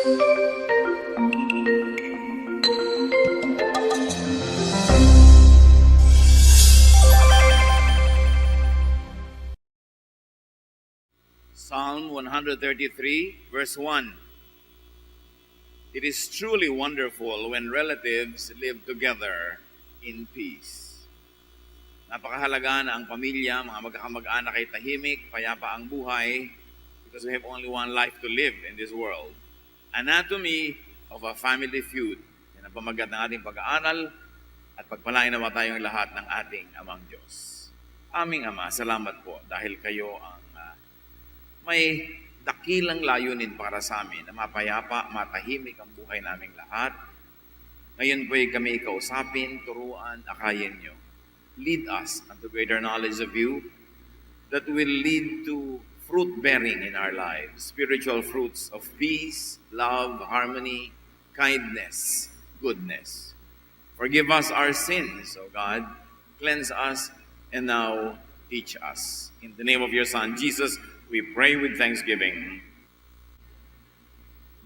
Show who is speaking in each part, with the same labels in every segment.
Speaker 1: Psalm 133, verse 1. It is truly wonderful when relatives live together in peace. Napakahalaga na ang pamilya, mga magkakamag-anak ay tahimik, payapa ang buhay, because we have only one life to live in this world. Anatomy of a Family Feud. Yan ang pamagat ng ating pag-aaral at pagpalain naman tayong lahat ng ating Amang Diyos. Aming Ama, salamat po dahil kayo ang may dakilang layunin para sa amin na mapayapa, matahimik ang buhay naming lahat. Ngayon po ay kami kausapin, turuan, akayin nyo. Lead us unto greater knowledge of you that will lead to fruit-bearing in our lives. Spiritual fruits of peace, love, harmony, kindness, goodness. Forgive us our sins, O God. Cleanse us and now teach us. In the name of your Son, Jesus, we pray with thanksgiving.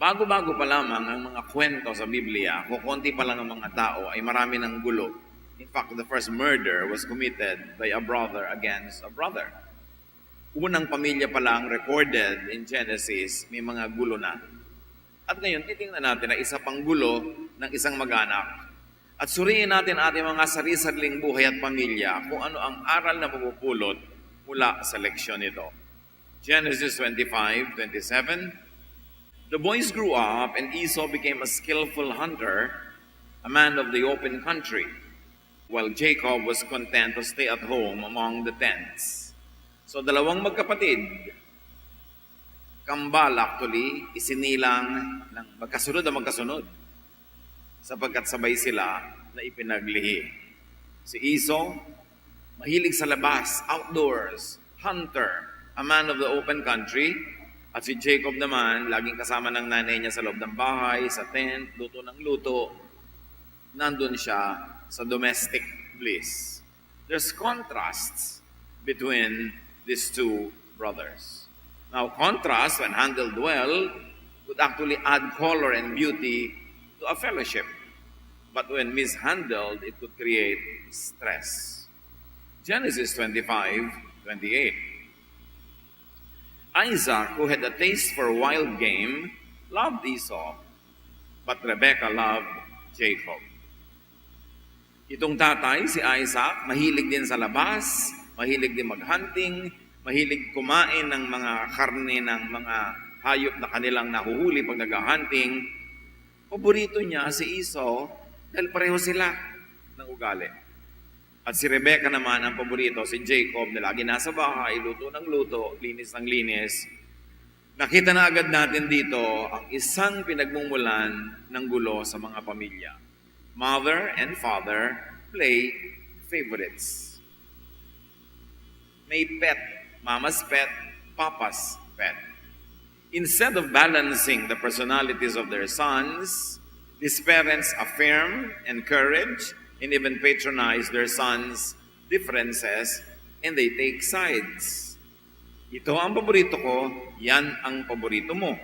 Speaker 1: Bago-bago pa lamang ang mga kwento sa Biblia, kukunti pa lang ang mga tao, ay marami ng gulo. In fact, the first murder was committed by a brother against a brother. Unang pamilya pa lang recorded in Genesis, may mga gulo na. At ngayon, titingnan natin na isa pang gulo ng isang mag-anak. At suriin natin ating mga sarili-sariling buhay at pamilya kung ano ang aral na mapupulot mula sa leksyon nito. Genesis 25:27. The boys grew up and Esau became a skillful hunter, a man of the open country, while Jacob was content to stay at home among the tents. So dalawang magkapatid, kambal actually, isinilang ng magkasunod na magkasunod sapagkat sabay sila na ipinaglihi. Si Esau, mahilig sa labas, outdoors, hunter, a man of the open country, at si Jacob naman, laging kasama ng nanay niya sa loob ng bahay, sa tent, luto ng luto. Nandun siya sa domestic bliss. There's contrasts between these two brothers. Now, contrast, when handled well, could actually add color and beauty to a fellowship. But when mishandled, it could create stress. Genesis 25:28. Isaac, who had a taste for wild game, loved Esau, but Rebekah loved Jacob. Itong tatay, si Isaac, mahilig din sa labas, mahilig din mag-hunting, mahilig kumain ng mga karne ng mga hayop na kanilang nahuhuli pag nag-hunting. Paborito niya si Esau dahil pareho sila ng ugali. At si Rebekah naman ang paborito, si Jacob, na lagi nasa bahay, luto ng luto, linis ng linis. Nakita na agad natin dito ang isang pinagmumulan ng gulo sa mga pamilya. Mother and father play favorites. May pet, mama's pet, papa's pet. Instead of balancing the personalities of their sons, these parents affirm, encourage, and even patronize their sons' differences, and they take sides. Ito ang paborito ko, yan ang paborito mo.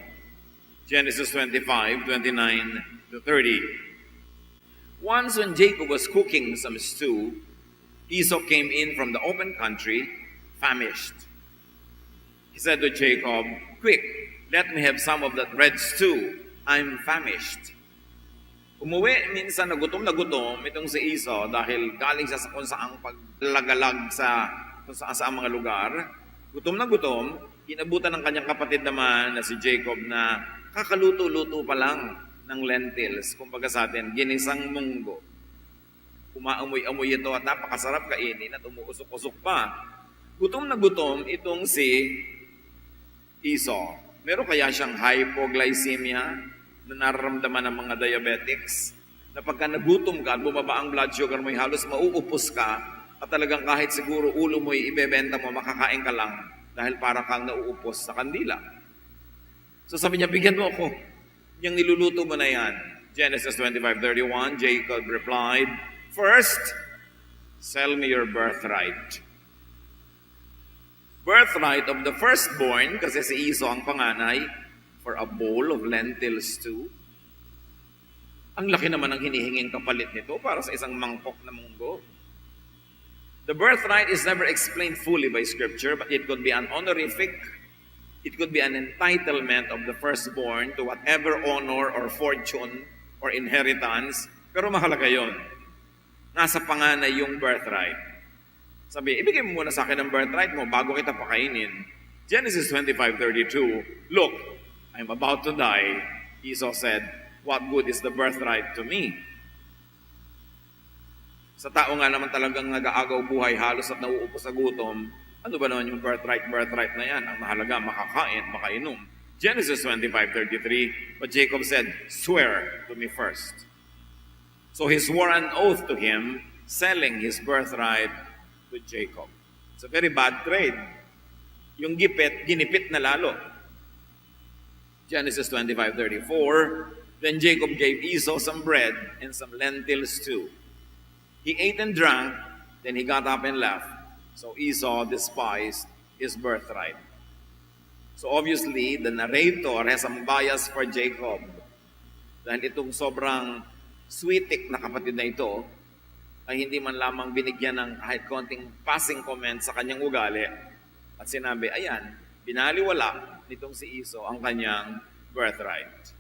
Speaker 1: Genesis 25:29-30. Once when Jacob was cooking some stew, Esau came in from the open country, famished. He said to Jacob, "Quick, let me have some of that red stew. I'm famished." Umuwi minsan na gutom itong si Esau dahil galing siya sa kung saang paglagalag sa kung saan mga lugar. Gutom na gutom, inabutan ng kanyang kapatid naman na si Jacob na kakaluto-luto pa lang ng lentils. Kumbaga sa atin, ginisang munggo. Umaamoy-amoy ito at napakasarap kainin at umuusok-usok pa. Gutom na gutom itong si Esau. Meron kaya siyang hypoglycemia na nararamdaman ng mga diabetics, na pagka nagutom ka at bumaba ang blood sugar mo, halos mauupos ka at talagang kahit siguro ulo mo ibebenta mo, makakain ka lang dahil para kang nauupos sa kandila. So sabi niya, bigyan mo ako. Yung niluluto mo na yan. Genesis 25:31, Jacob replied, "First, sell me your birthright." Birthright of the firstborn, kasi si Esau ang panganay, for a bowl of lentil stew? Ang laki naman ng hinihinging kapalit nito para sa isang mangkok na munggo. The birthright is never explained fully by Scripture, but it could be an honorific, it could be an entitlement of the firstborn to whatever honor or fortune or inheritance. Pero mahalaga yon. Nasa panganay yung birthright. Sabi, ibigay mo muna sa akin ang birthright mo bago kita pakainin. Genesis 25:32, look, I'm about to die. Esau said, what good is the birthright to me? Sa tao nga naman talagang nag-aagaw buhay halos at nauupo sa gutom, ano ba naman yung birthright na yan? Ang mahalaga, makakain, makainom. Genesis 25:33, but Jacob said, swear to me first. So he swore an oath to him, selling his birthright to Jacob. It's a very bad trade. Yung gipit, ginipit na lalo. Genesis 25:34, then Jacob gave Esau some bread and some lentil stew. He ate and drank, then he got up and left. So Esau despised his birthright. So obviously, the narrator has some bias for Jacob. Dahil itong sobrang sweetik na kapatid na ito, ay hindi man lamang binigyan ng kahit konting passing comment sa kanyang ugali. At sinabi, ayan, binaliwala nitong si Esau ang kanyang birthright.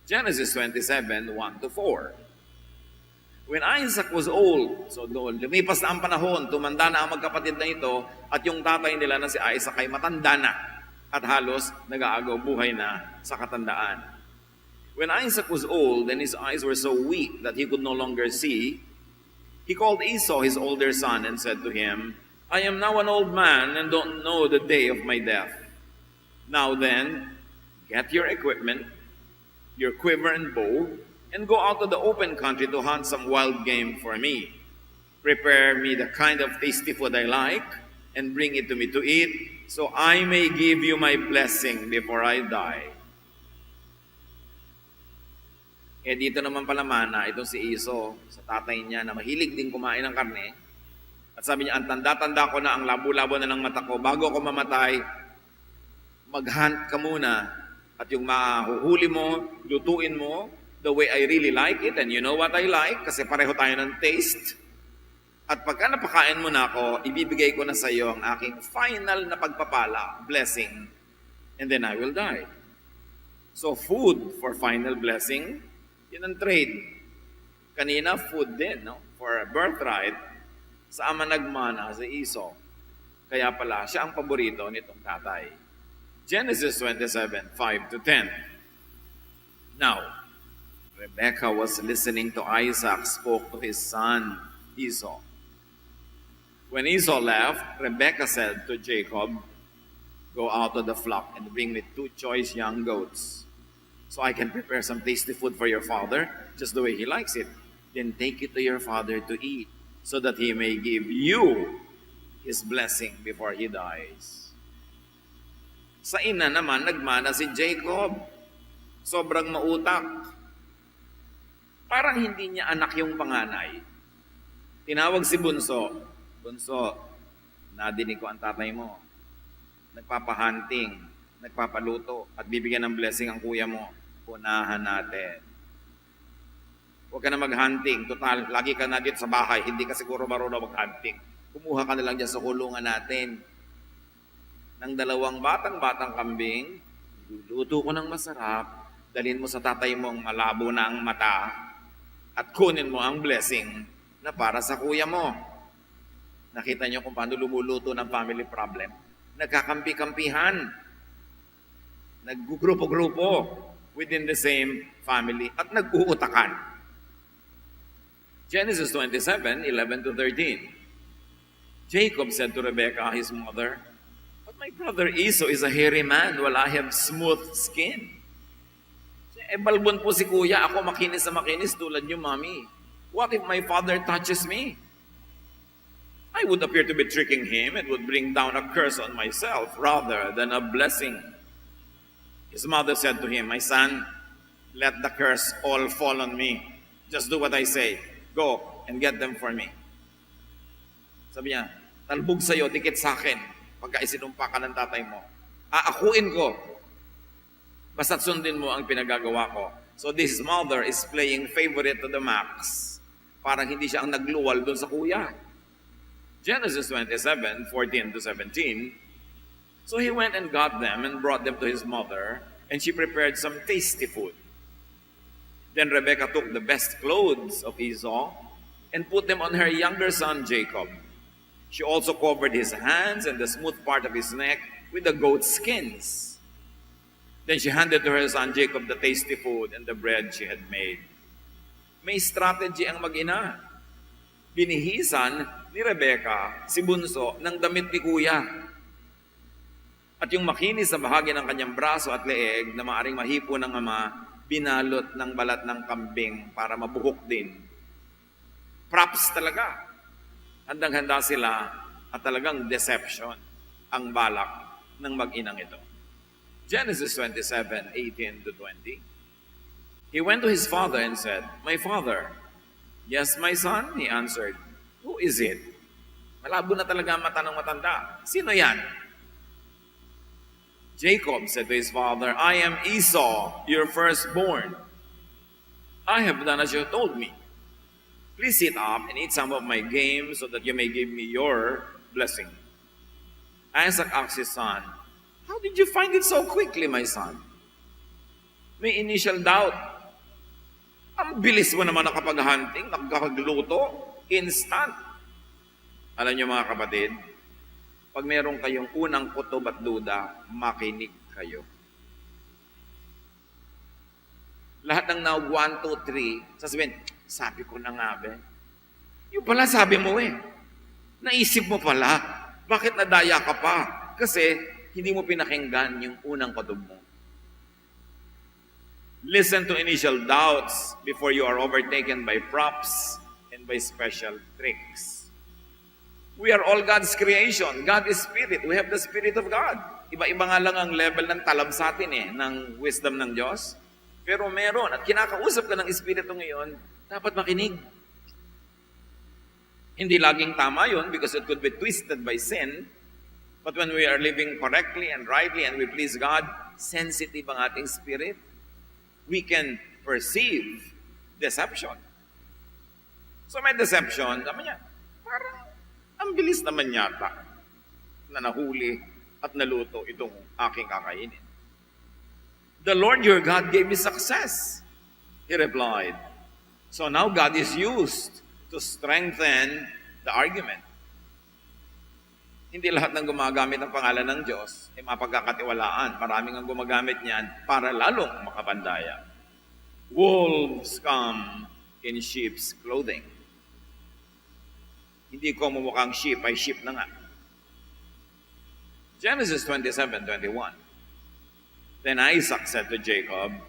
Speaker 1: Genesis 27:1-4. When Isaac was old, so doon, lumipas na ang panahon, tumanda na ang magkapatid na ito, at yung tatay nila na si Isaac ay matanda na, at halos nag-aagaw buhay na sa katandaan. When Isaac was old and his eyes were so weak that he could no longer see, he called Esau his older son and said to him, I am now an old man and don't know the day of my death. Now then, get your equipment, your quiver and bow, and go out to the open country to hunt some wild game for me. Prepare me the kind of tasty food I like, and bring it to me to eat, so I may give you my blessing before I die. Eh dito naman pala mana, itong si Esau, sa tatay niya na mahilig din kumain ng karne. At sabi niya, ang tanda-tanda ko na, ang labo-labo na ng mata ko, bago ako mamatay, mag-hunt ka muna. At yung mahuhuli mo, lutuin mo, the way I really like it, and you know what I like, kasi pareho tayo ng taste. At pagka napakain mo na ako, ibibigay ko na sa iyo ang aking final na pagpapala, blessing, and then I will die. So food for final blessing, yun ang trade. Kanina, food din, no? For a birthright, sa ama nagmana, sa Esau. Kaya pala, siya ang paborito nitong tatay. Genesis 27:5-10. Now, Rebekah was listening to Isaac spoke to his son Esau. When Esau left, Rebekah said to Jacob, go out to the flock and bring me 2 choice young goats, so I can prepare some tasty food for your father, just the way he likes it. Then take it to your father to eat, so that he may give you his blessing before he dies. Sa ina naman, nagmana si Jacob. Sobrang mautak. Parang hindi niya anak yung panganay. Tinawag si Bunso. Bunso, nadinig ko ang tatay mo. Nagpapahunting, nagpapaluto, at bibigyan ng blessing ang kuya mo. Unahan natin. Huwag ka na mag-hunting. Total, lagi ka na dito sa bahay. Hindi ka siguro marunong mag-hunting. Kumuha ka na lang dyan sa kulungan natin. Ng 2 batang kambing, luluto ko ng masarap, dalhin mo sa tatay mong malabo na ang mata, at kunin mo ang blessing na para sa kuya mo. Nakita niyo kung paano lumuluto ng family problem? Nagkakampi-kampihan. Naggugrupo-grupo within the same family at nag-uutakan. Genesis 27:11-13. Jacob said to Rebekah, his mother, but my brother Esau is a hairy man while I have smooth skin. Balbon po si kuya, ako makinis na makinis tulad niyo, mami. What if my father touches me? I would appear to be tricking him and would bring down a curse on myself rather than a blessing. His mother said to him, my son, let the curse all fall on me. Just do what I say. Go and get them for me. Sabi niya, talbog sa'yo, tikit sa akin pagka isinumpa ka ng tatay mo. Aakuin ko. Basta't sundin mo ang pinagagawa ko. So this mother is playing favorite to the max. Parang hindi siya ang nagluwal doon sa kuya. Genesis 27:14 to 17. So he went and got them and brought them to his mother, and she prepared some tasty food. Then Rebekah took the best clothes of Esau and put them on her younger son Jacob. She also covered his hands and the smooth part of his neck with the goat skins. Then she handed to her son Jacob the tasty food and the bread she had made. May strategy ang mag-ina. Binihisan ni Rebekah si bunso ng damit ni kuya. At yung makinis na bahagi ng kanyang braso at leeg na maaring mahipo ng ama, binalot ng balat ng kambing para mabuhok din. Props talaga. Handang-handa sila at talagang deception ang balak ng mag-inang ito. Genesis 27:18 to 20. He went to his father and said, "My father." "Yes, my son," he answered. "Who is it?" Malabo na talaga ang mata ng matanda. "Sino yan?" Jacob said to his father, "I am Esau, your firstborn. I have done as you told me. Please sit up and eat some of my game so that you may give me your blessing." Isaac asked his son, "How did you find it so quickly, my son?" May initial doubt. Ang bilis mo naman nakapag-hunting, nakakagluto, instant. Alam niyo mga kapatid, pag meron kayong unang kutob at duda, makinig kayo. Lahat ng now 1, 2, 3, sasabihin, sabi ko na nga be. Yung pala sabi mo eh. Naisip mo pala. Bakit nadaya ka pa? Kasi hindi mo pinakinggan yung unang kutob mo. Listen to initial doubts before you are overtaken by props and by special tricks. We are all God's creation. God is Spirit. We have the Spirit of God. Iba-iba nga lang ang level ng talab sa atin ng wisdom ng Diyos. Pero meron. At kinakausap ka ng Espiritu ngayon, dapat makinig. Hindi laging tama yun because it could be twisted by sin. But when we are living correctly and rightly and we please God, sensitive ang ating spirit. We can perceive deception. So may deception, sabi niya, parang ang bilis naman yata na nahuli at naluto itong aking kakainin. "The Lord your God gave me success," he replied. So now God is used to strengthen the argument. Hindi lahat ng gumagamit ng pangalan ng Diyos ay mapagkakatiwalaan. Maraming ang gumagamit niyan para lalong makapandaya. Wolves come in sheep's clothing. Hindi ko mumukhang sheep ay sheep na nga. Genesis 27:21. Then Isaac said to Jacob,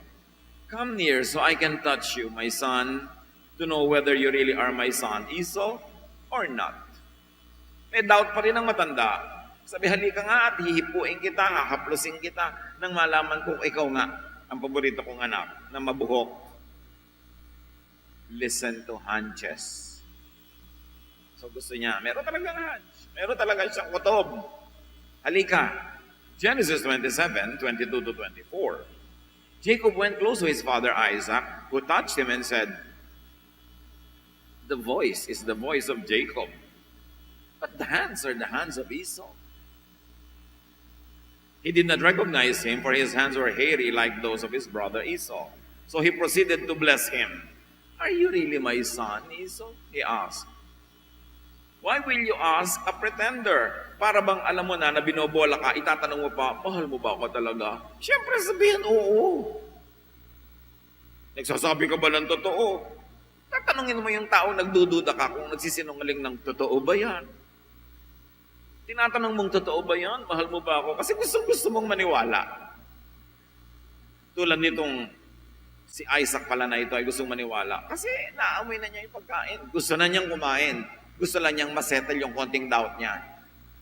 Speaker 1: "Come near so I can touch you, my son, to know whether you really are my son Esau or not." May doubt pa rin ang matanda. Sabi, halika nga at hihipuin kita, hahaplusin kita nang malaman kung ikaw nga ang paborito kong anak na mabuhok. Listen to hunches. So gusto niya, meron talagang hunch. Meron talaga siyang kutob. Halika. Genesis 27:22 to 24. Jacob went close to his father Isaac, who touched him and said, "The voice is the voice of Jacob, but the hands are the hands of Esau." He did not recognize him, for his hands were hairy like those of his brother Esau. So he proceeded to bless him. "Are you really my son, Esau?" he asked. "Why will you ask a pretender?" Para bang alam mo na binobola ka, itatanong mo pa, "Mahal mo ba ako talaga?" Siyempre sabihin, oo. Nagsasabi ka ba ng totoo? Tatanungin mo yung tao nagdududa ka kung nagsisinungaling ng totoo ba yan. Tinatanong mong totoo ba yan? Mahal mo ba ako? Kasi gusto mong maniwala. Tulad nitong si Isaac pala na ito ay gustong maniwala. Kasi naamoy na niya yung pagkain. Gusto na niyang kumain. Gusto lang niyang masettle yung konting doubt niya.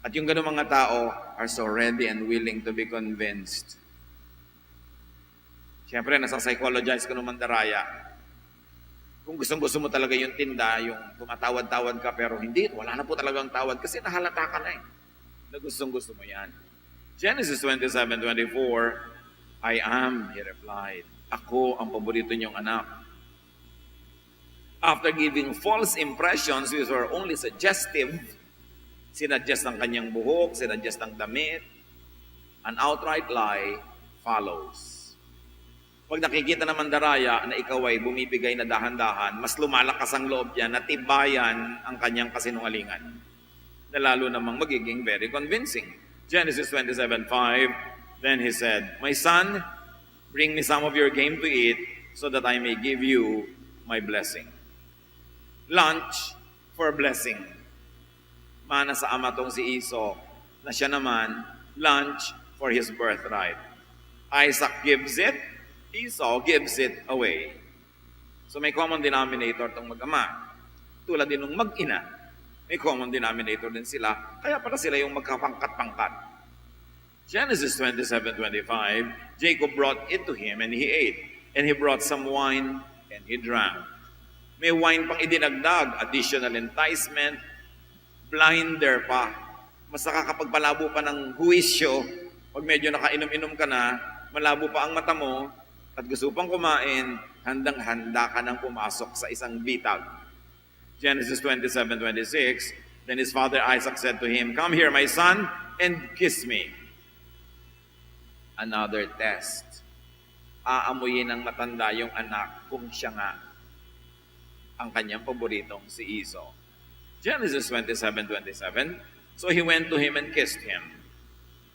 Speaker 1: At yung ganun mga tao are so ready and willing to be convinced. Siyempre, nasa-psychologize ka ng mandaraya. Kung gusto mo talaga yung tinda, yung tumatawad-tawad ka, pero hindi, wala na po talagang tawad kasi nahalata ka na eh. Na gusto mo yan. Genesis 27:24, I am, he replied. Ako ang paborito niyong anak. After giving false impressions which were only suggestive, sinadjust ang kanyang buhok, sinadjust ang damit, an outright lie follows. Pag nakikita ng mandaraya na ikaw ay bumibigay na dahan-dahan, mas lumalakas ang loob niya na tibayan ang kanyang kasinungalingan, na lalo namang magiging very convincing. Genesis 27:5, then he said, "My son, bring me some of your game to eat so that I may give you my blessing." Lunch for blessing. Mana sa ama tong si Esau, na siya naman, lunch for his birthright. Isaac gives it, Esau gives it away. So may common denominator tong mag-ama. Tulad din ng mag-ina, may common denominator din sila. Kaya pala sila yung magkapangkat-pangkat. Genesis 27:25, Jacob brought it to him and he ate. And he brought some wine and he drank. May wine pang idinagdag, additional enticement, blinder pa. Mas nakakapagpalabo pa ng huwisyo. Pag medyo nakainom-inom ka na, malabo pa ang mata mo, at gusto pang kumain, handang-handa ka nang pumasok sa isang bitag. Genesis 27:26, then his father Isaac said to him, "Come here, my son, and kiss me." Another test. Aamuyin ng matanda yung anak kung siya nga ang kanyang paboritong si Esau. Genesis 27:27, so he went to him and kissed him.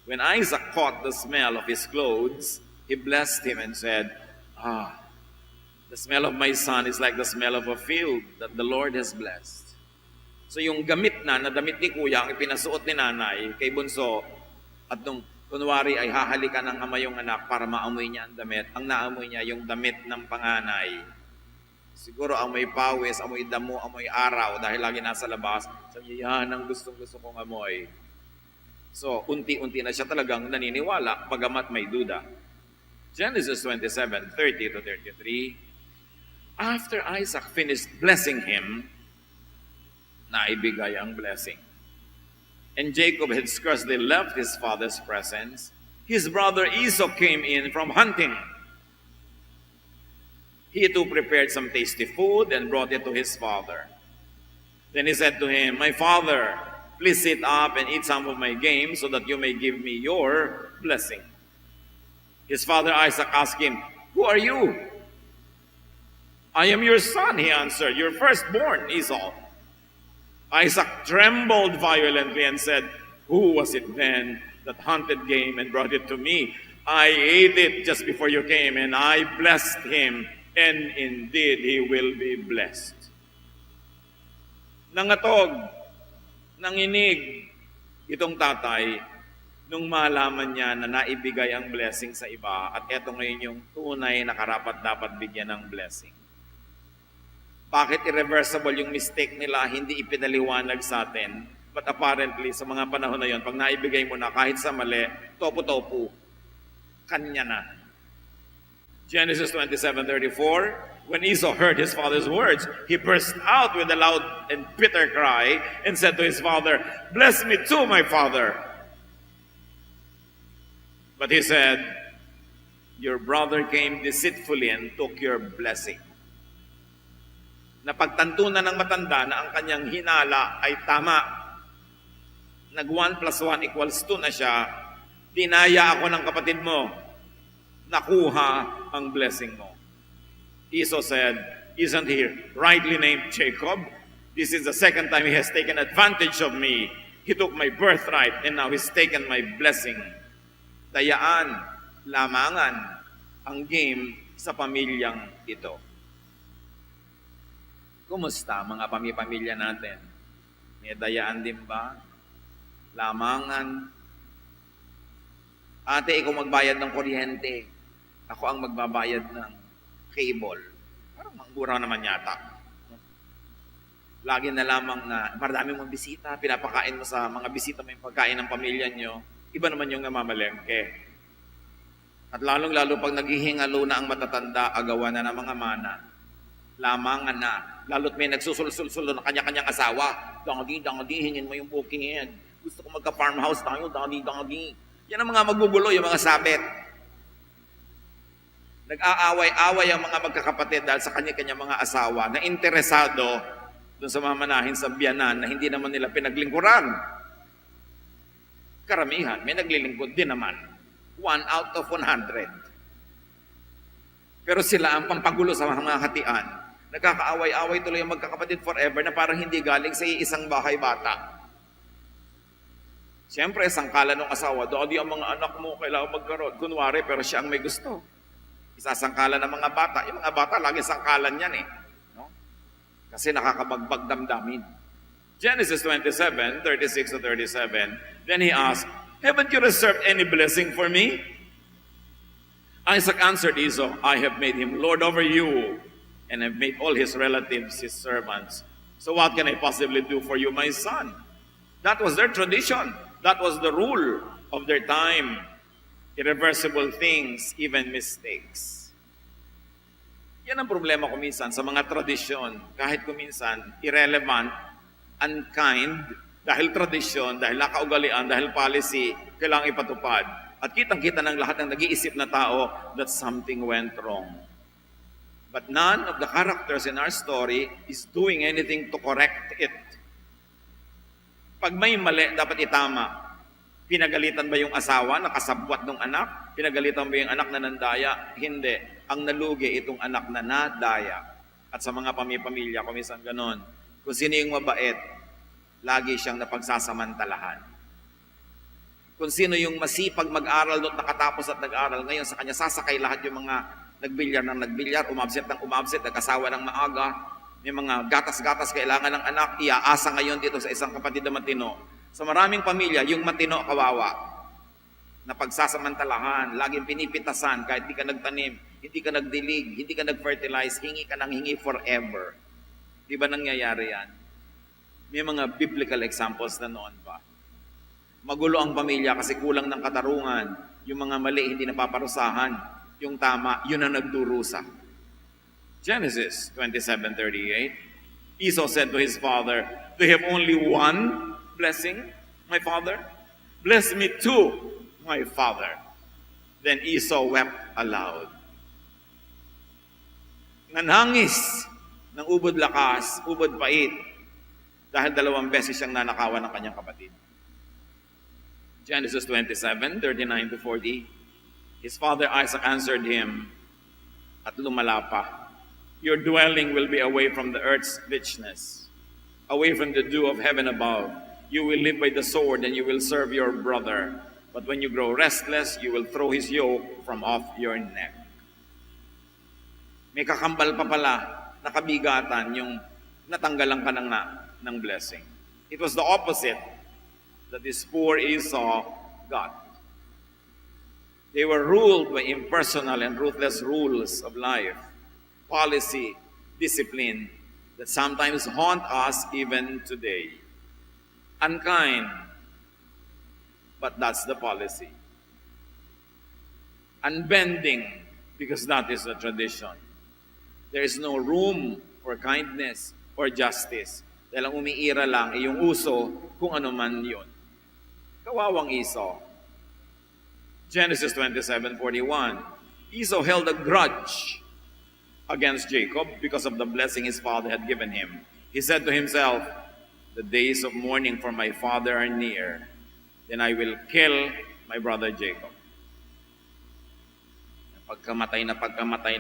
Speaker 1: When Isaac caught the smell of his clothes, he blessed him and said, the smell of my son is like the smell of a field that the Lord has blessed. So yung gamit na damit ni kuya, ang ipinasuot ni nanay kay bunso, at nung kunwari ay hahalikan ng ama yung anak para maamoy niya ang damit, ang naamoy niya yung damit ng panganay. Siguro amoy pawis, amoy damo, amoy araw dahil lagi nasa labas. Sabi niya, yan ang gustong-gusto kong amoy. So, unti-unti na siya talagang naniniwala, bagamat may duda. Genesis 27:30-33, after Isaac finished blessing him, naibigay ang blessing. And Jacob had scarcely left his father's presence. His brother Esau came in from hunting. He too prepared some tasty food and brought it to his father. Then he said to him, "My father, please sit up and eat some of my game so that you may give me your blessing." His father Isaac asked him, "Who are you?" "I am your son," he answered, "your firstborn, Esau." Isaac trembled violently and said, "Who was it then that hunted game and brought it to me? I ate it just before you came, and I blessed him, and indeed he will be blessed." Nangatog, nanginig itong tatay nung malaman niya na naibigay ang blessing sa iba, at eto ngayon yung tunay na karapat-dapat bigyan ng blessing. Bakit irreversible yung mistake nila, hindi ipinaliwanag sa atin? But apparently, sa mga panahon na yon, pag naibigay mo na kahit sa mali, topo-topo, kanya na. Genesis 27:34, when Esau heard his father's words, he burst out with a loud and bitter cry and said to his father, "Bless me too, my father." But he said, "Your brother came deceitfully and took your blessing." Napagtantunan ng matanda na ang kanyang hinala ay tama. Nag 1 + 1 = 2 na siya. Dinaya ako ng kapatid mo. Nakuha ang blessing mo. Esau said, "Isn't he rightly named Jacob? This is the second time he has taken advantage of me. He took my birthright and now he's taken my blessing." Dayaan, lamangan ang game sa pamilyang ito. Kumusta mga pamilya natin? May dayaan din ba? Lamangan. Ate, ikaw magbayad ng kuryente. Ako ang magbabayad ng cable. Parang manggura naman yata. Lagi na lamang na maraming mong bisita, pinapakain mo sa mga bisita mo yung pagkain ng pamilya nyo. Iba naman yung namamalengke. At lalong-lalo pag naghihingalo na ang matatanda, agawa na ng mga mana. Lamangan na. Lalo't may nagsusul-sul na kanya-kanyang asawa. Dangadi, hingin mo yung bukid. Gusto ko magka-farmhouse tayo, dangadi. Yan ang mga magbubulo, yung mga sabit. Nag-aaway-away ang mga magkakapatid dahil sa kanya-kanya mga asawa na interesado dun sa mamanahin sa biyanan na hindi naman nila pinaglingkuran. Karamihan, may naglilingkod din naman. 1 out of 100. Pero sila ang pampagulo sa mga hatian. Nagkakaaway-away tuloy ang magkakapatid forever na parang hindi galing sa isang bahay bata. Siyempre, sangkalan ng asawa, Daddy, ang mga anak mo kailangan magkaroon. Kunwari, pero siya ang may gusto. Isasangkalan ng mga bata. Yung mga bata, lagi sangkalan yan eh. No? Kasi nakakabagbag damdamin. Genesis 27, 36 to 37, then he asked, haven't you reserved any blessing for me? Isaac answered Esau, I have made him Lord over you, and have made all his relatives his servants. So what can I possibly do for you, my son? That was their tradition. That was the rule of their time. Irreversible things, even mistakes. Yan ang problema ko minsan sa mga tradisyon. Kahit kuminsan, irrelevant, unkind, dahil tradisyon, dahil nakaugalian, dahil policy, kailangang ipatupad. At kitang-kita ng lahat ng nag-iisip na tao that something went wrong. But none of the characters in our story is doing anything to correct it. Pag may mali, dapat itama. Pinagalitan ba yung asawa na kasabwat ng anak? Pinagalitan ba yung anak na nandaya? Hindi. Ang nalugi itong anak na nadaya. At sa mga pamilya, kumisan ganon. Kung sino yung mabait, lagi siyang napagsasamantalahan. Kung sino yung masipag mag-aral doon nakatapos at nag-aral, ngayon sa kanya sasakay lahat yung mga nagbilyar ng nagbilyar, umabsent ng umabsent, nag-asawa ng maaga, may mga gatas-gatas kailangan ng anak, iaasa ngayon dito sa isang kapatid na matino. Sa maraming pamilya, yung matino kawawa, na pagsasamantalahan, laging pinipitasan, kahit hindi ka nagtanim, hindi ka nagdilig, hindi ka nag-fertilize, hingi ka ng hingi forever. Di ba nangyayari yan? May mga biblical examples na noon pa. Magulo ang pamilya kasi kulang ng katarungan. Yung mga mali, hindi napaparusahan. Yung tama, yun ang nagdurusa. Genesis 27:38. Esau said to his father, do you have only one blessing, my father? Bless me too, my father. Then Esau wept aloud. Nanangis ng ubod lakas, ubod pait, dahil 2 beses siyang nanakawan ng kanyang kapatid. Genesis 27:39 to 40. His father Isaac answered him, at lumala pa, your dwelling will be away from the earth's richness, away from the dew of heaven above. You will live by the sword and you will serve your brother. But when you grow restless, you will throw his yoke from off your neck. May kakambal pa pala, nakabigatan yung natanggalan ka ng blessing. It was the opposite that this poor Esau got. They were ruled by impersonal and ruthless rules of life, policy, discipline that sometimes haunt us even today. Unkind, but that's the policy. Unbending, because that is the tradition. There is no room for kindness or justice. Dahil ang umiira lang ay yung uso kung ano man yun. Kawawang Esau. Genesis 27:41. Esau held a grudge against Jacob because of the blessing his father had given him. He said to himself, the days of mourning for my father are near. Then I will kill my brother Jacob. Pagkamatay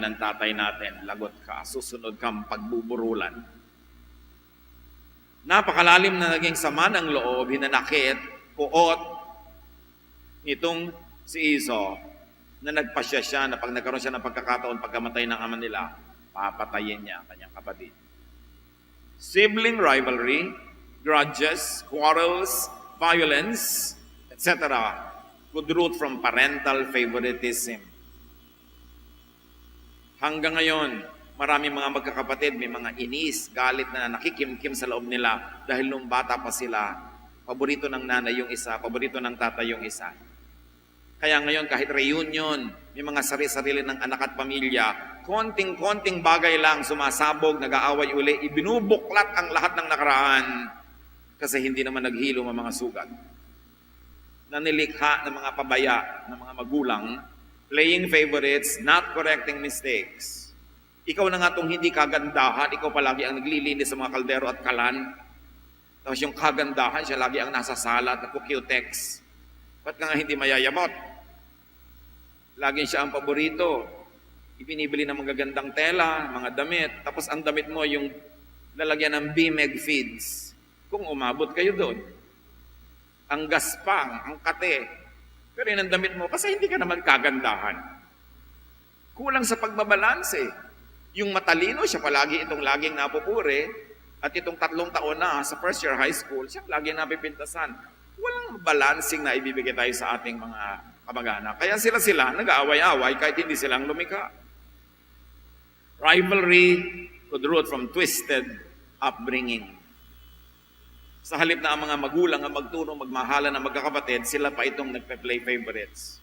Speaker 1: ng tatay natin, lagot ka, susunod kang pagbuburulan. Napakalalim na naging sama ng loob, hinanakit, puot nitong si Esau na nagpasya siya na pag nagkaroon siya ng pagkakataon pagkamatay ng ama nila, papatayin niya ang kanyang kapatid. Sibling rivalry, grudges, quarrels, violence, etc. could root from parental favoritism. Hanggang ngayon, maraming mga magkakapatid, may mga inis, galit na nakikimkim sa loob nila dahil nung bata pa sila, paborito ng nanay yung isa, paborito ng tatay yung isa. Kaya ngayon, kahit reunion, may mga sarili-sarili ng anak at pamilya, konting-konting bagay lang, sumasabog, nag-aaway uli, ibinubuklat ang lahat ng nakaraan kasi hindi naman naghilom ang mga sugat. Nanilikha ng mga pabaya ng mga magulang playing favorites, not correcting mistakes. Ikaw na nga itong hindi kagandahan, ikaw palagi ang naglilinis sa mga kaldero at kalan. Tapos yung kagandahan, siya lagi ang nasa sala at nagkukutex. Ba't ka nga hindi mayayabot? Laging siya ang paborito. Ibinibili ng magagandang tela, mga damit. Tapos ang damit mo yung lalagyan ng BMEG feeds. Kung umabot kayo doon. Ang gaspang, ang kate. Pero yun ang damit mo kasi hindi ka naman kagandahan. Kulang sa pagbabalanse. Yung matalino, siya palagi itong laging napupuri. At itong 3 taon na sa first year high school, siya laging napipintasan. Walang balancing na ibibigay tayo sa ating mga kamag-anak. Kaya sila nag-aaway-away kahit hindi silang lumika. Rivalry could root from twisted upbringing. Sa halip na ang mga magulang ang magturo, magmahalan ng magkakapatid, sila pa itong nagpe-play favorites.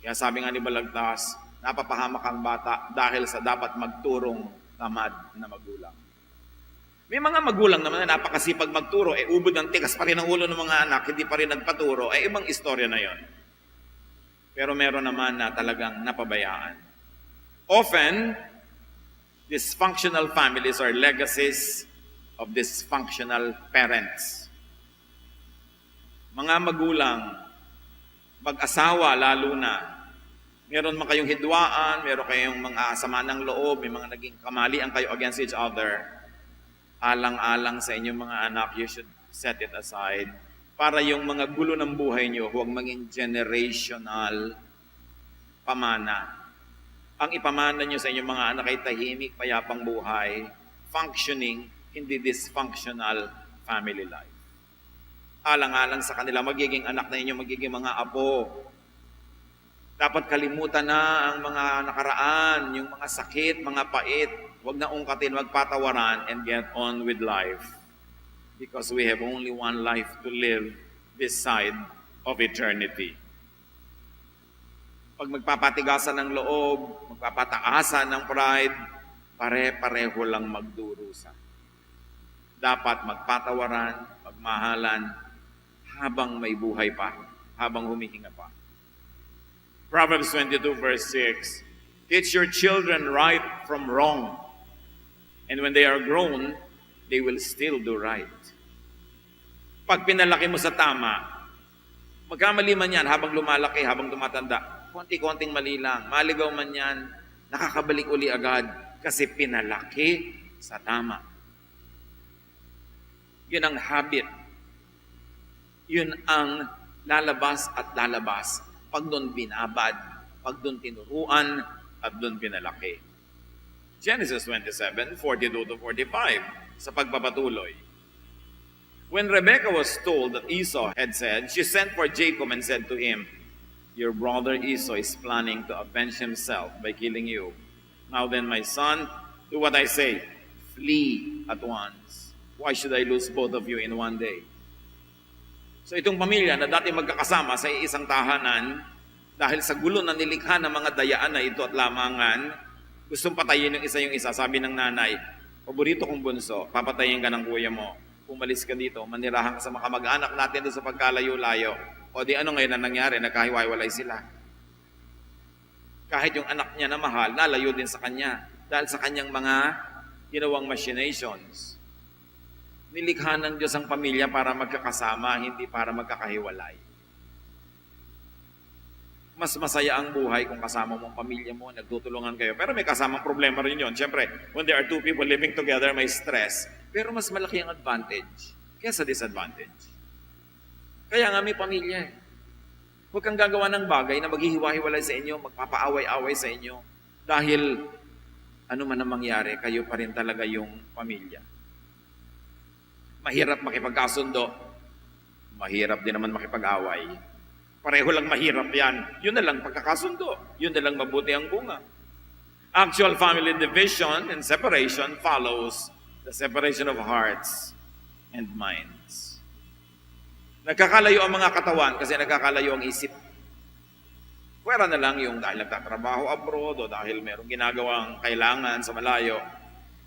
Speaker 1: Kaya sabi nga ni Balagtas, napapahamak ang bata dahil sa dapat magturong tamad na magulang. May mga magulang naman na napakasipag magturo, ubod ng tigas pa rin ang ulo ng mga anak, hindi pa rin nagpaturo, ibang istorya na yon. Pero meron naman na talagang napabayaan. Often, dysfunctional families are legacies of dysfunctional parents. Mga magulang, mag-asawa lalo na, meron man kayong hidwaan, meron kayong mga sama ng loob, may mga naging kamalian kayo against each other, alang-alang sa inyong mga anak, you should set it aside para yung mga gulo ng buhay nyo huwag maging generational pamana. Ang ipamana nyo sa inyong mga anak ay tahimik, payapang buhay, functioning, hindi dysfunctional family life. Alang-alang sa kanila, magiging anak na inyo, magiging mga apo. Dapat kalimutan na ang mga nakaraan, yung mga sakit, mga pait. Huwag na ungkatin, magpatawaran, and get on with life. Because we have only one life to live this side of eternity. Pag magpapatigasan ng loob, magpapataasan ng pride, pare-pareho lang magdurusa. Dapat magpatawaran, magmahalan, habang may buhay pa, habang humihinga pa. Proverbs 22 verse 6, teach your children right from wrong, and when they are grown, they will still do right. Pag pinalaki mo sa tama, magkamali man yan habang lumalaki, habang tumatanda, konti-konting mali lang, maligaw man yan, nakakabalik uli agad kasi pinalaki sa tama. Yun ang habit. Yun ang lalabas at lalabas pag doon binabad, pag doon tinuruan, at doon pinalaki. Genesis 27, 42-45, sa pagpapatuloy. When Rebekah was told that Esau had said, she sent for Jacob and said to him, your brother Esau is planning to avenge himself by killing you. Now then, my son, do what I say. Flee at once. Why should I lose both of you in one day? So itong pamilya na dati magkakasama sa isang tahanan, dahil sa gulo na nilikha ng mga dayaan na ito at lamangan, gustong patayin yung isa. Sabi ng nanay, paborito kong bunso, papatayin ka ng kuya mo. Umalis ka dito, manirahan ka sa mga kamag-anak natin doon sa pagkalayo-layo. O di ano ngayon na nangyari, nagkahiwa-hiwalay sila. Kahit yung anak niya na mahal, nalayo din sa kanya. Dahil sa kanyang mga ginawang machinations. Nilikha ng Diyos ang pamilya para magkakasama, hindi para magkakahiwalay. Mas masaya ang buhay kung kasama mo ang pamilya mo, nagtutulungan kayo. Pero may kasamang problema rin yun. Siyempre, when there are two people living together, may stress. Pero mas malaki ang advantage kaysa disadvantage. Kaya nga may pamilya. Huwag kang gagawa ng bagay na maghihiwa-hiwalay sa inyo, magpapaaway-away sa inyo. Dahil ano man ang mangyari, kayo pa rin talaga yung pamilya. Mahirap makipagkasundo. Mahirap din naman makipag-away. Pareho lang mahirap yan. Yun na lang pagkakasundo. Yun na lang mabuti ang bunga. Actual family division and separation follows the separation of hearts and minds. Nagkakalayo ang mga katawan kasi nagkakalayo ang isip. Pwera na lang yung dahil nagtatrabaho abroad o dahil merong ginagawang kailangan sa malayo.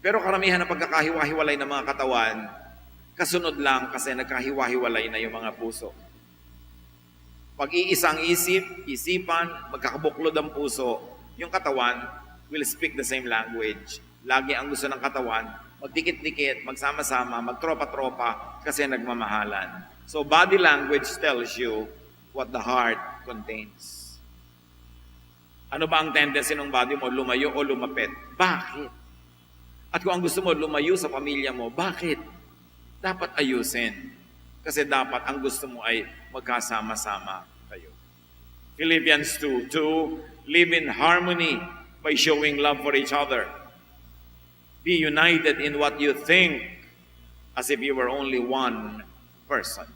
Speaker 1: Pero karamihan ng pagkakahiwa-hiwalay ng mga katawan, kasunod lang kasi nagkahiwa-hiwalay na yung mga puso. Pag iisang isipan, magkakabuklod ang puso, yung katawan will speak the same language. Lagi ang gusto ng katawan, magdikit-dikit, magsama-sama, magtropa-tropa, kasi nagmamahalan. So body language tells you what the heart contains. Ano ba ang tendency ng body mo? Lumayo o lumapit? Bakit? At kung ang gusto mo, lumayo sa pamilya mo, bakit? Dapat ayusin. Kasi dapat ang gusto mo ay magkasama-sama kayo. Philippians 2, live in harmony by showing love for each other. Be united in what you think as if you were only one person.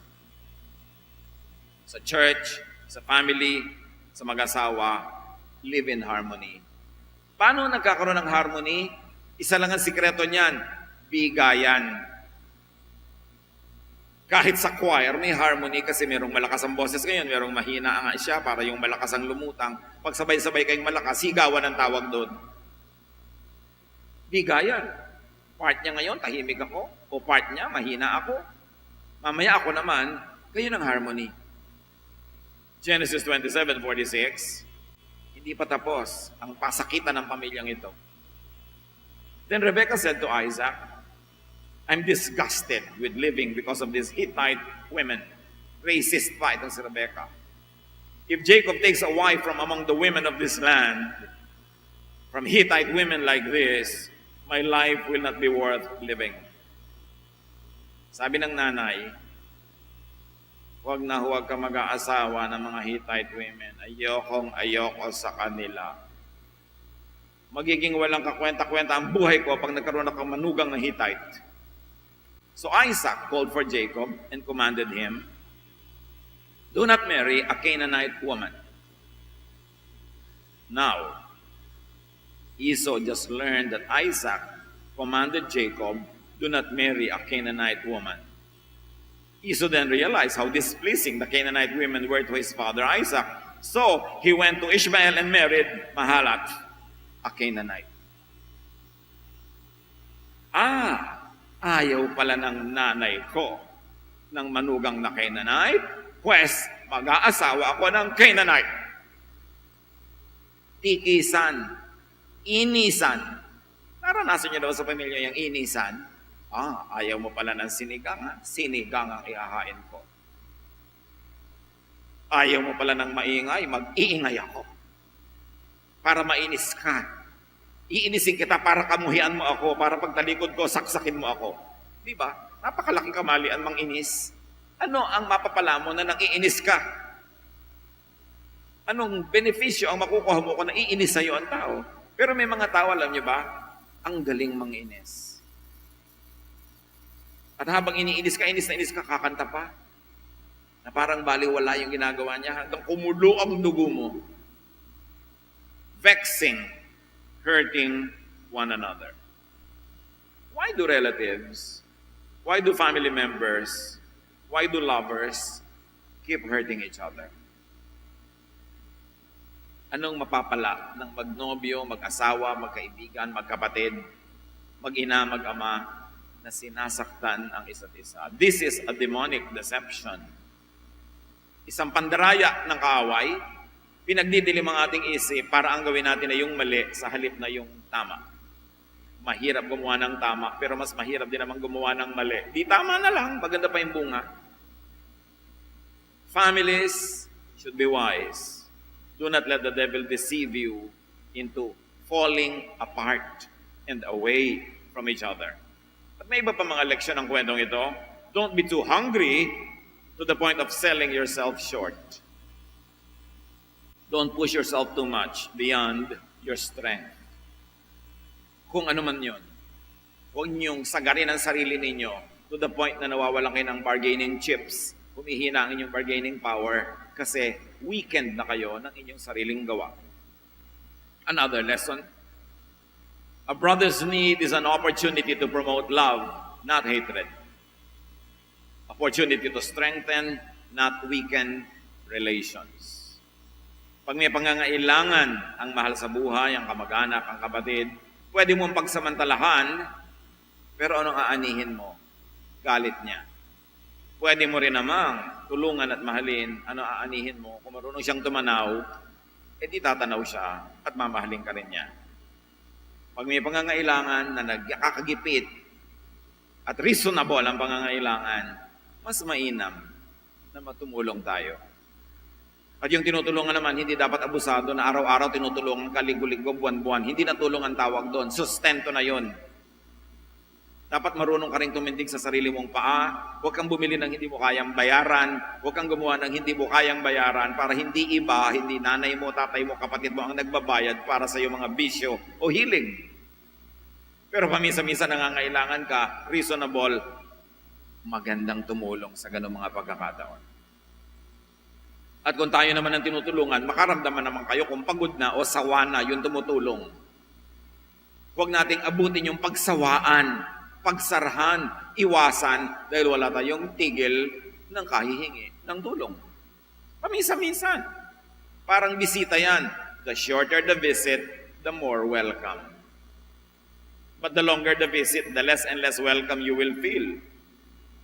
Speaker 1: Sa church, sa family, sa mag-asawa, live in harmony. Paano nagkakaroon ng harmony? Isa lang ang sikreto niyan, bigayan. Kahit sa choir, may harmony kasi merong malakas ang boses ngayon, merong mahina nga siya para yung malakas ang lumutang. Pag sabay-sabay kayong malakas, sigawan ang tawag doon. Bigayan. Part niya ngayon, tahimik ako. O part niya, mahina ako. Mamaya ako naman, kayo ng harmony. Genesis 27:46, hindi pa tapos ang pasakitan ng pamilyang ito. Then Rebekah said to Isaac, I'm disgusted with living because of these Hittite women. Racist pa itong si Rebekah. If Jacob takes a wife from among the women of this land, from Hittite women like this, my life will not be worth living. Sabi ng nanay, huwag na huwag ka mag-aasawa ng mga Hittite women. Ayoko sa kanila. Magiging walang kakwenta-kwenta ang buhay ko pag nagkaroon ako manugang na Hittite. So Isaac called for Jacob and commanded him, do not marry a Canaanite woman. Now, Esau just learned that Isaac commanded Jacob, do not marry a Canaanite woman. Esau then realized how displeasing the Canaanite women were to his father Isaac. So he went to Ishmael and married Mahalat, a Canaanite. Ayaw pala ng nanay ko ng manugang na Canaanite, pues mag-aasawa ako ng Canaanite. Tikisan, inisan. Naranasan niyo daw sa pamilya yung inisan? Ayaw mo pala ng sinigang, sinigang ang ihahain ko. Ayaw mo pala ng maingay, mag-iingay ako. Para mainis ka. Iinisin kita para kamuhian mo ako, para pagtalikod ko, saksakin mo ako. Di ba? Napakalaking kamalian mang inis. Ano ang mapapala mo na nang-iinis ka? Anong benepisyo ang makukuha mo kung naiinis sa'yo ang tao? Pero may mga tao, alam niyo ba, ang galing mang-inis. At habang iniinis ka, kakanta pa. Na parang baliwala yung ginagawa niya hanggang kumulo ang dugo mo. Vexing, hurting one another. Why do relatives, why do family members, why do lovers keep hurting each other? Anong mapapala ng magnobyo, mag-asawa, magkaibigan, magkapatid, mag-ina, mag-ama na sinasaktan ang isa't isa? This is a demonic deception. Isang pandaraya ng kaaway, pinagdidilim ang ating isip para ang gawin natin ay yung mali sa halip na yung tama. Mahirap gumawa ng tama, pero mas mahirap din naman gumawa ng mali. Di tama na lang, maganda pa yung bunga. Families should be wise. Do not let the devil deceive you into falling apart and away from each other. At may iba pa mga leksyon ng kwentong ito. Don't be too hungry to the point of selling yourself short. Don't push yourself too much beyond your strength. Kung ano man yun, huwag niyong sagarin ang sarili ninyo to the point na nawawalan kayo ng bargaining chips, humihina ang inyong bargaining power kasi weakened na kayo ng inyong sariling gawa. Another lesson, a brother's need is an opportunity to promote love, not hatred. Opportunity to strengthen, not weaken relations. Pag may pangangailangan ang mahal sa buhay, ang kamag-anak, ang kapatid, pwede mong pagsamantalahan, pero anong aanihin mo? Galit niya. Pwede mo rin namang tulungan at mahalin, ano aanihin mo. Kung marunong siyang tumanaw, edi tatanaw siya at mamahalin ka rin niya. Pag may pangangailangan na nagkakagipit at reasonable ang pangangailangan, mas mainam na matumulong tayo. At yung tinutulungan naman, hindi dapat abusado na araw-araw tinutulungan ka, ligo-ligo, buwan-buwan. Hindi na tulong ang tawag doon. Sustento na yon. Dapat marunong ka rin tumindig sa sarili mong paa. Huwag kang bumili ng hindi mo kayang bayaran. Huwag kang gumawa ng hindi mo kayang bayaran para hindi iba, hindi nanay mo, tatay mo, kapatid mo ang nagbabayad para sa iyong mga bisyo o hiling. Pero paminsan-minsan nangangailangan ka, reasonable, magandang tumulong sa ganung mga pagkakataon. At kung tayo naman ang tinutulungan, makaramdaman naman kayo kung pagod na o sawa na yung tumutulong. Huwag nating abutin yung pagsawaan, pagsarahan, iwasan dahil wala tayong tigil ng kahihingi ng tulong. Paminsan-minsan, parang bisita yan. The shorter the visit, the more welcome. But the longer the visit, the less and less welcome you will feel.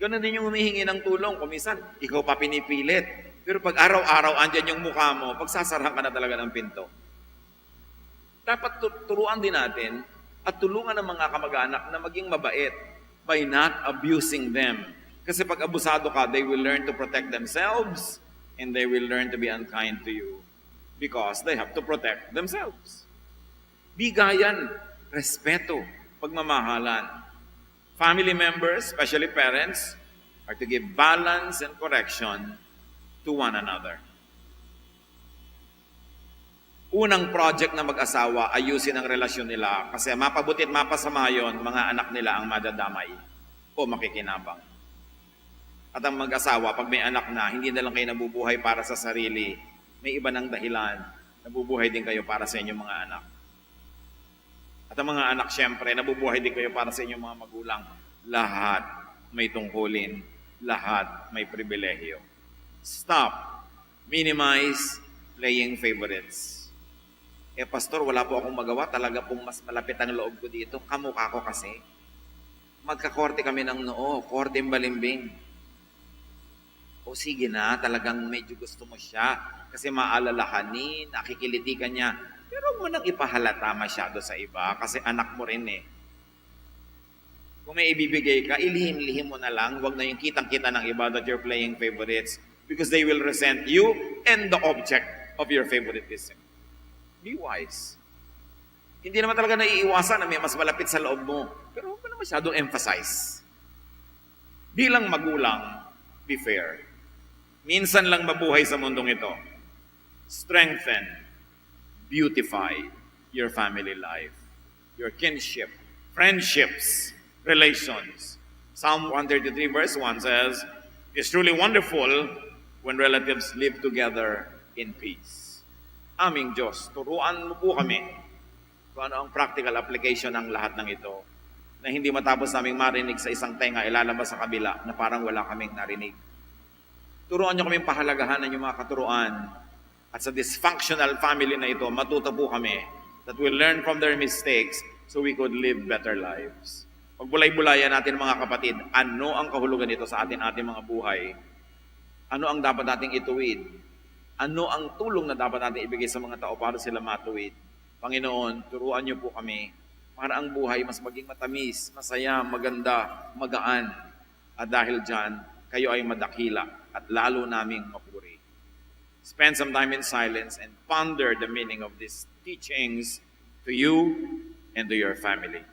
Speaker 1: Ganun din yung humihingi ng tulong. Kung minsan, ikaw pa pinipilit. Pero pag araw-araw, andyan yung mukha mo, pagsasarahan ka na talaga ng pinto. Dapat turuan din natin at tulungan ng mga kamag-anak na maging mabait by not abusing them. Kasi pag abusado ka, they will learn to protect themselves and they will learn to be unkind to you because they have to protect themselves. Bigayan, respeto, pagmamahalan. Family members, especially parents, are to give balance and correction to one another. Unang project na mag-asawa, ayusin ang relasyon nila kasi mapabuti at mapasama yon, mga anak nila ang madadamay o makikinabang. At ang mag-asawa, pag may anak na, hindi na lang kayo nabubuhay para sa sarili, may iba ng dahilan, nabubuhay din kayo para sa inyong mga anak. At ang mga anak, syempre, nabubuhay din kayo para sa inyong mga magulang. Lahat may tungkulin, lahat may pribilehyo. Stop. Minimize playing favorites. Pastor, wala po akong magawa. Talaga pong mas malapit ang loob ko dito. Kamukha ko kasi. Magkakorte kami ng noo. Korte balimbing. O sige na, talagang medyo gusto mo siya. Kasi maalalahanin, nakikiliti ka niya. Pero huwag mo nang ipahalata masyado sa iba. Kasi anak mo rin eh. Kung may ibibigay ka, ilihim-lihim mo na lang. Huwag na yung kitang-kita ng iba that you're playing favorites. Because they will resent you and the object of your favoritism. Be wise. Hindi naman talaga naiiwasan na may mas malapit sa loob mo. Pero huwag mo na masyadong emphasize. Bilang magulang, be fair. Minsan lang mabuhay sa mundong ito. Strengthen, beautify your family life, your kinship, friendships, relations. Psalm 133 verse 1 says, "It's truly wonderful when relatives live together in peace." Aming Diyos, turuan mo po kami kung ano ang practical application ng lahat ng ito na hindi matapos naming marinig sa isang tenga, ilalabas sa kabila na parang wala kaming narinig. Turuan niyo kaming pahalagahan ng inyong mga katuruan at sa dysfunctional family na ito, matuto po kami that we'll learn from their mistakes so we could live better lives. Pagbulay-bulayan natin mga kapatid, ano ang kahulugan nito sa ating mga buhay? Ano ang dapat nating ituwid? Ano ang tulong na dapat natin ibigay sa mga tao para sila matuwid? Panginoon, turuan niyo po kami para ang buhay mas maging matamis, masaya, maganda, magaan. At dahil dyan, kayo ay madakila at lalo naming mapuri. Spend some time in silence and ponder the meaning of these teachings to you and to your family.